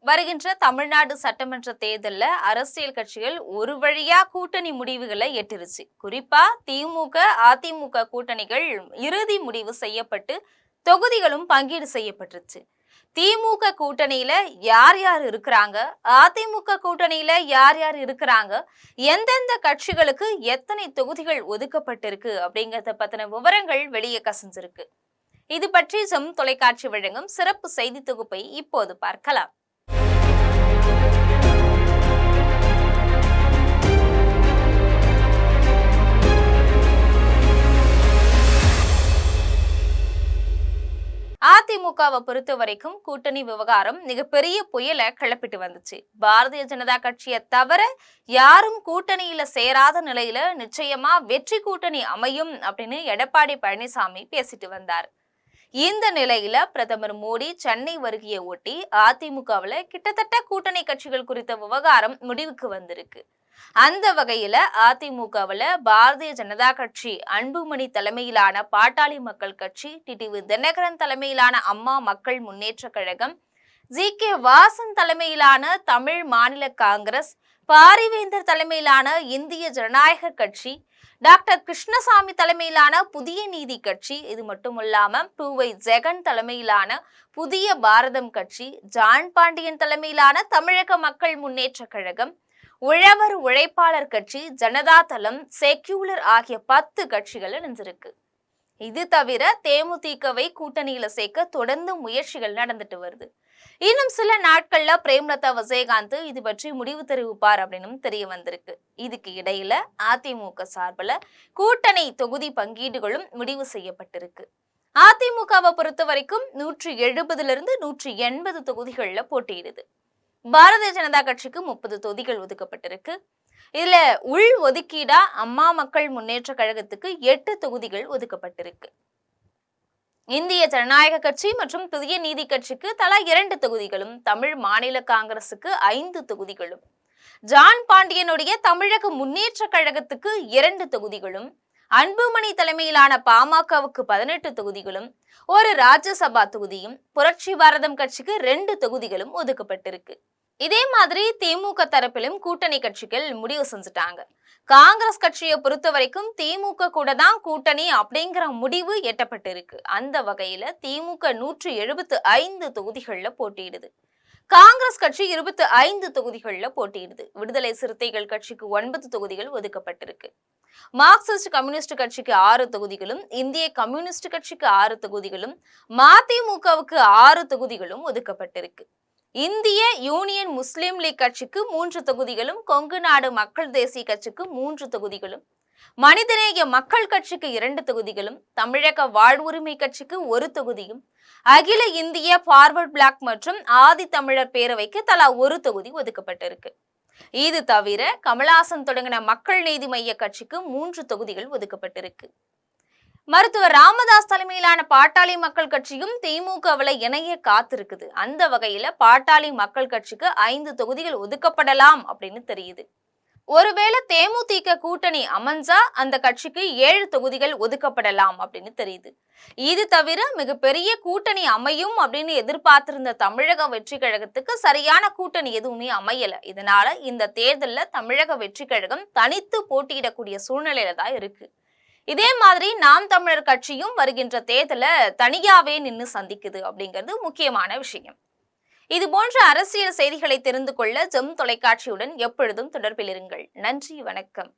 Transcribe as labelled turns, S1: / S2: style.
S1: வருகின்ற தமிழ்நாடு சட்டமன்ற தேர்தல்ல அரசியல் கட்சிகள் ஒரு வழியா கூட்டணி முடிவுகளை எட்டிருச்சு. குறிப்பா திமுக, அதிமுக கூட்டணிகள் இறுதி முடிவு செய்யப்பட்டு தொகுதிகளும் பங்கீடு செய்யப்பட்டுருச்சு. திமுக கூட்டணியில யார் யார் இருக்கிறாங்க, அதிமுக கூட்டணியில யார் யார் இருக்கிறாங்க, எந்தெந்த கட்சிகளுக்கு எத்தனை தொகுதிகள் ஒதுக்கப்பட்டிருக்கு அப்படிங்கறத பத்தின விவரங்கள் வெளியே கசிஞ்சிருக்கு. இது பற்றி ஜெம் தொலைக்காட்சி வழங்கும் சிறப்பு செய்தி தொகுப்பை இப்போது பார்க்கலாம். அதிமுகவை பொறுத்த வரைக்கும் கூட்டணி விவகாரம் மிகப்பெரிய புயலை கிளப்பிட்டு வந்துச்சு. பாரதிய ஜனதா கட்சியை தவிர யாரும் கூட்டணியில சேராத நிலையில நிச்சயமா வெற்றி கூட்டணி அமையும் அப்படின்னு எடப்பாடி பழனிசாமி பேசிட்டு வந்தார். இந்த நிலையில பிரதமர் மோடி சென்னை வருகையை ஒட்டி அதிமுகவுல கிட்டத்தட்ட கூட்டணி கட்சிகள் குறித்த விவகாரம் முடிவுக்கு வந்திருக்கு. அந்த வகையில அதிமுகவுல பாரதிய ஜனதா கட்சி அன்புமணி தலைமையிலான பாட்டாளி மக்கள் கட்சி, டிடிவி தினகரன் தலைமையிலான அம்மா மக்கள் முன்னேற்ற கழகம், ஜி.கே. வாசன் தலைமையிலான தமிழ் மாநில காங்கிரஸ், பாரிவேந்தர் தலைமையிலான இந்திய ஜனநாயக கட்சி, டாக்டர் கிருஷ்ணசாமி தலைமையிலான புதிய நீதி கட்சி, இது மட்டுமில்லாம வை ஜெகன் தலைமையிலான புதிய பாரதம் கட்சி, ஜான் பாண்டியன் தலைமையிலான தமிழக மக்கள் முன்னேற்ற கழகம், உழவர் உழைப்பாளர் கட்சி, ஜனதா தளம், செக்யூலர் ஆகிய 10 கட்சிகள் இணைஞ்சிருக்கு. இது தவிர தேமுதிகவை கூட்டணியில சேர்க்க தொடர்ந்து முயற்சிகள் நடந்துட்டு வருது. இன்னும் சில நாட்கள்ல பிரேமலதா விஜயகாந்த் இது பற்றி முடிவு தெரிவிப்பார் அப்படின்னு தெரிய வந்திருக்கு. இதுக்கு இடையில அதிமுக சார்பில் கூட்டணி தொகுதி பங்கீடுகளும் முடிவு செய்யப்பட்டிருக்கு. அதிமுகவை பொறுத்த வரைக்கும் 170 180 தொகுதிகள்ல போட்டியிடுது. பாரதிய ஜனதா கட்சிக்கு 30 தொகுதிகள் ஒதுக்கப்பட்டிருக்கு. இதுல உள் ஒதுக்கீடா அம்மா மக்கள் முன்னேற்ற கழகத்துக்கு 8 தொகுதிகள் ஒதுக்கப்பட்டிருக்கு. இந்திய ஜனநாயக கட்சி மற்றும் புதிய நீதி கட்சிக்கு தலா 2 தொகுதிகளும், தமிழ் மாநில காங்கிரசுக்கு 5 தொகுதிகளும், ஜான் பாண்டியனுடைய தமிழக முன்னேற்ற கழகத்துக்கு 2 தொகுதிகளும், அன்புமணி தலைமையிலான பாமகவுக்கு 18 தொகுதிகளும், ஒரு ராஜ்யசபா தொகுதியும், புரட்சி பாரதம் கட்சிக்கு 2 தொகுதிகளும் ஒதுக்கப்பட்டிருக்கு. இதே மாதிரி திமுக தரப்பிலும் கூட்டணி கட்சிகள் முடிவு செஞ்சுட்டாங்க. காங்கிரஸ் கட்சியை பொறுத்த வரைக்கும் திமுக கூட தான் கூட்டணி அப்படிங்கிற முடிவு எட்டப்பட்டிருக்கு. அந்த வகையில திமுக 175 தொகுதிகள்ல போட்டியிடுது. காங்கிரஸ் கட்சி 25 தொகுதிகள்ல போட்டியிடுது. விடுதலை சிறுத்தைகள் கட்சிக்கு 9 தொகுதிகள் ஒதுக்கப்பட்டிருக்கு. மார்க்சிஸ்ட் கம்யூனிஸ்ட் கட்சிக்கு 6 தொகுதிகளும், இந்திய கம்யூனிஸ்ட் கட்சிக்கு 6 தொகுதிகளும், மதிமுகவுக்கு 6 தொகுதிகளும் ஒதுக்கப்பட்டிருக்கு. இந்திய யூனியன் முஸ்லிம் லீக் கட்சிக்கு 3 தொகுதிகளும், கொங்கு நாடு மக்கள் தேசிய கட்சிக்கு 3 தொகுதிகளும், மனிதநேய மக்கள் கட்சிக்கு 2 தொகுதிகளும், தமிழக வாழ்வுரிமை கட்சிக்கு 1 தொகுதியும், அகில இந்திய பார்வர்ட் பிளாக் மற்றும் ஆதி தமிழர் பேரவைக்கு தலா 1 தொகுதி ஒதுக்கப்பட்டிருக்கு. இது தவிர கமலஹாசன் தொடங்கின மக்கள் நீதி மைய கட்சிக்கு 3 தொகுதிகள் ஒதுக்கப்பட்டிருக்கு. மருத்துவர் ராமதாஸ் தலைமையிலான பாட்டாளி மக்கள் கட்சியும் திமுகவில் இணைய காத்திருக்குது. அந்த வகையில பாட்டாளி மக்கள் கட்சிக்கு 5 தொகுதிகள் ஒதுக்கப்படலாம் அப்படின்னு தெரியுது. ஒருவேளை தேமுதிக கூட்டணி அமைஞ்சா அந்த கட்சிக்கு 7 தொகுதிகள் ஒதுக்கப்படலாம் அப்படின்னு தெரியுது. இது தவிர மிகப்பெரிய கூட்டணி அமையும் அப்படின்னு எதிர்பார்த்திருந்த தமிழக வெற்றி கழகத்துக்கு சரியான கூட்டணி எதுவுமே அமையல. இதனால இந்த தேர்தலில் தமிழக வெற்றி கழகம் தனித்து போட்டியிடக்கூடிய சூழ்நிலையில தான் இருக்கு. இதே மாதிரி நாம் தமிழர் கட்சியும் வருகின்ற தேர்தலை தனியாவே நின்று சந்திக்குது அப்படிங்கிறது முக்கியமான விஷயம். இது போன்ற அரசியல் செய்திகளை தெரிந்து கொள்ள ஜெம் தொலைக்காட்சியுடன் எப்பொழுதும் தொடர்பில் இருங்கள். நன்றி, வணக்கம்.